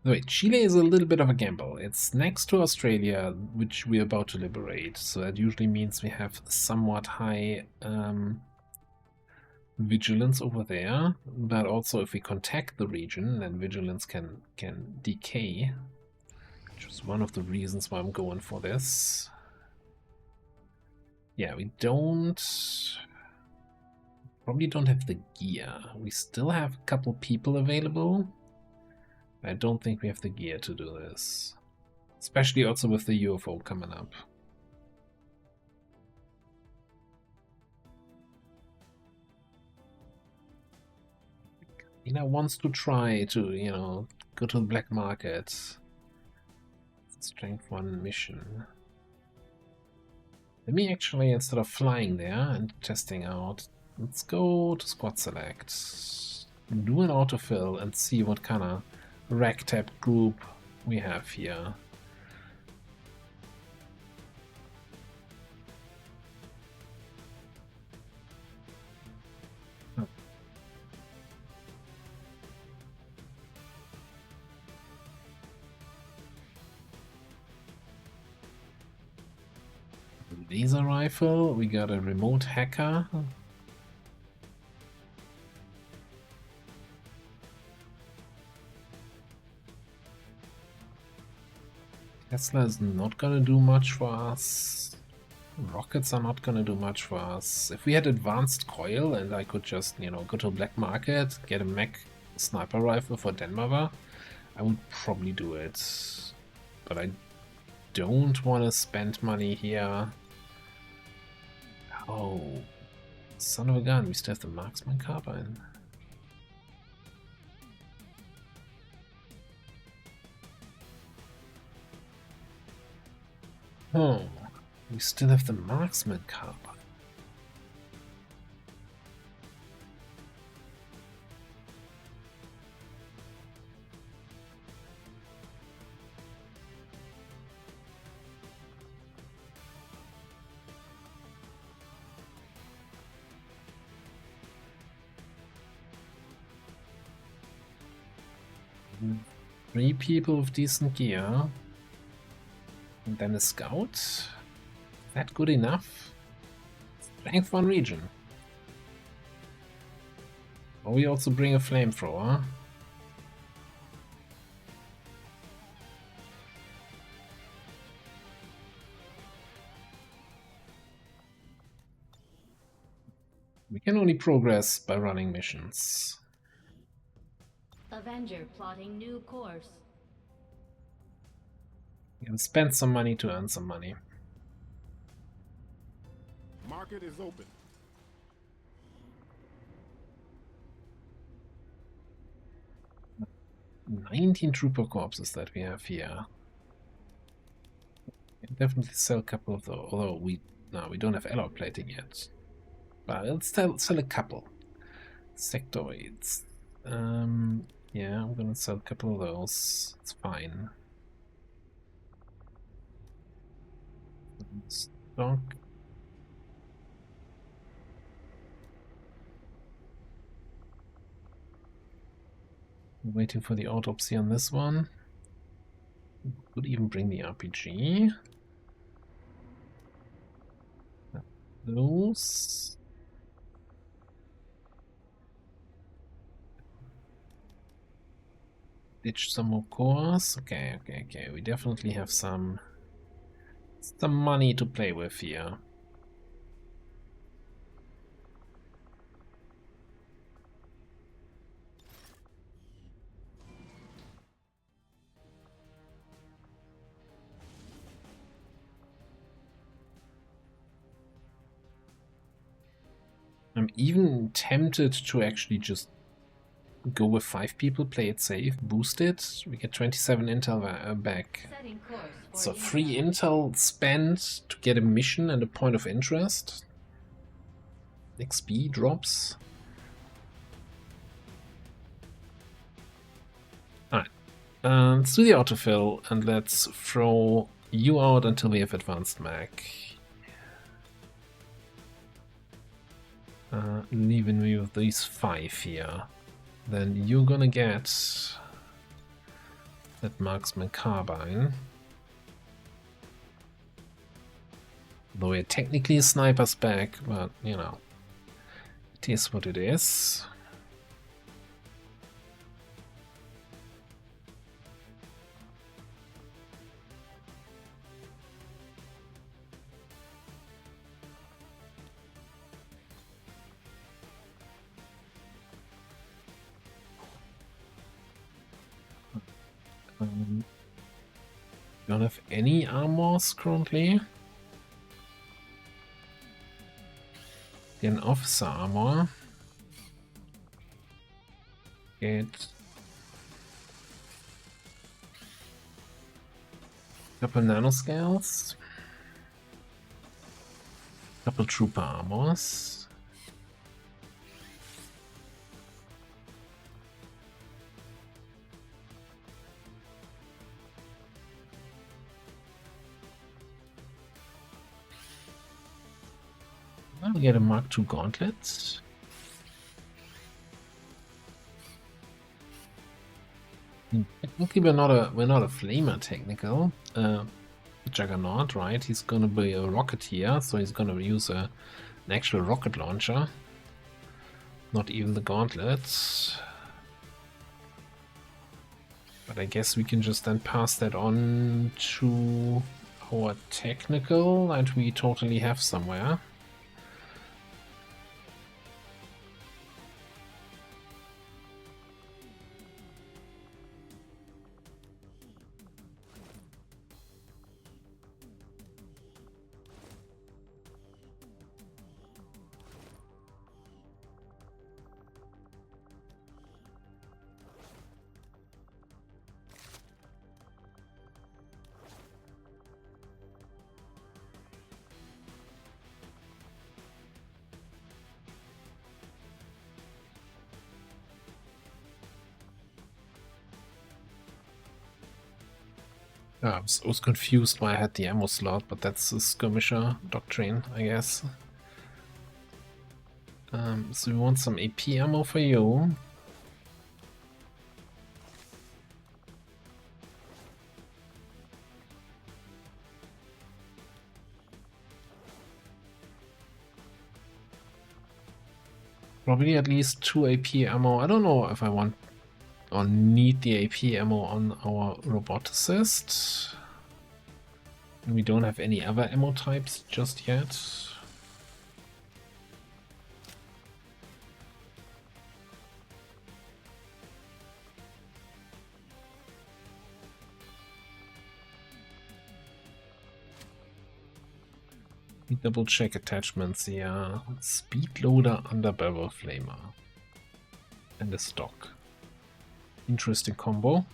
Wait, Chile is a little bit of a gamble. It's next to Australia, which we're about to liberate. So that usually means we have somewhat high vigilance over there. But also if we contact the region, then vigilance can decay. Which is one of the reasons why I'm going for this. Yeah, we probably don't have the gear. We still have a couple people available. I don't think we have the gear to do this. Especially also with the UFO coming up. Ina wants to try to, you know, go to the black market. Strength 1 mission. Let me actually, instead of flying there and testing out, let's go to squad select. Do an autofill and see what kind of ragtag group we have here. Laser rifle, we got a remote hacker. Tesla is not gonna do much for us. Rockets are not gonna do much for us. If we had advanced coil and I could just, you know, go to a black market, get a mech sniper rifle for Denmark, I would probably do it. But I don't want to spend money here. Oh, son of a gun, we still have the marksman carbine. Oh, we still have the marksman carbine. Three people with decent gear. And then a scout. Is that good enough? Strength 1 region. Or we also bring a flamethrower. We can only progress by running missions. Avenger plotting new course. We can spend some money to earn some money. Market is open. "19 trooper corpses that we have here. We can definitely sell a couple of those, although we don't have alloy plating yet. But let's sell a couple. Sectoids. Yeah, I'm gonna sell a couple of those. It's fine. Stock. Waiting for the autopsy on this one. Could even bring the RPG. Those. Ditch some more cores. Okay. We definitely have some money to play with here. I'm even tempted to actually just go with 5 people, play it safe, boost it. We get 27 intel back. So 3 intel spent to get a mission and a point of interest. XP drops. Alright, Let's do the autofill and let's throw you out until we have advanced mag. Leaving me with these 5 here. Then you're gonna get that marksman carbine. Though it technically a sniper's back, but you know, it is what it is. Don't have any armors currently. Get an officer armor. Get couple nanoscales. Couple trooper armors. I'll get a Mark II gauntlet. Technically, we're not a flamer technical juggernaut, right? He's gonna be a rocketeer, so he's gonna use an actual rocket launcher. Not even the gauntlet. But I guess we can just then pass that on to our technical that we totally have somewhere. I was confused why I had the ammo slot, but that's a skirmisher doctrine, I guess. So we want some AP ammo for you. Probably at least 2 AP ammo. I don't know if I want or need the AP ammo on our roboticist. We don't have any other ammo types just yet. We double check attachments here. Speed loader, underbarrel flamer, and a stock. Interesting combo.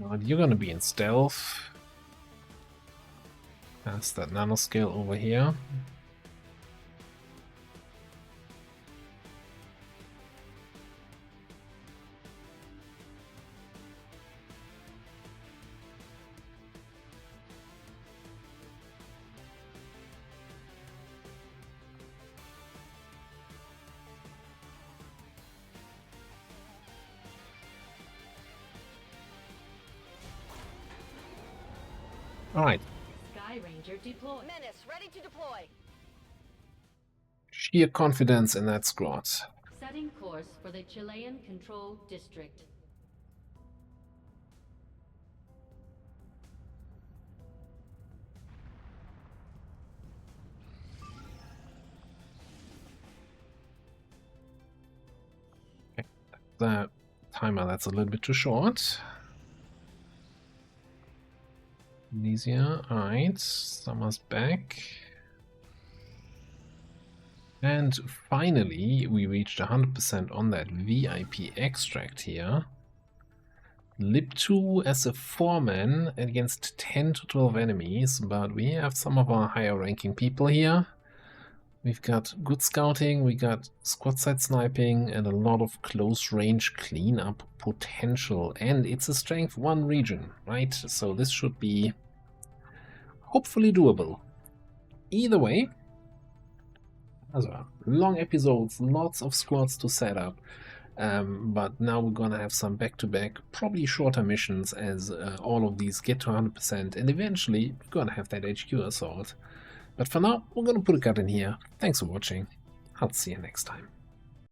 Now you're gonna be in stealth. Pass that nanoscale over here. Alright. Sky Ranger deploy. Menace, ready to deploy. Sheer confidence in that squad. Setting course for the Chilean Control District. The timer, that's a little bit too short. Easier. Alright, Summer's back. And finally, we reached 100% on that VIP extract here. LWOTC as a 4-man against 10 to 12 enemies, but we have some of our higher ranking people here. We've got good scouting, we got squad side sniping, and a lot of close range cleanup potential. And it's a strength 1 region, right? So this should be hopefully doable. Either way, long episodes, lots of squads to set up. But now we're gonna have some back-to-back, probably shorter missions as all of these get to 100%, and eventually we're gonna have that HQ assault. But for now, we're gonna put a cut in here. Thanks for watching. I'll see you next time.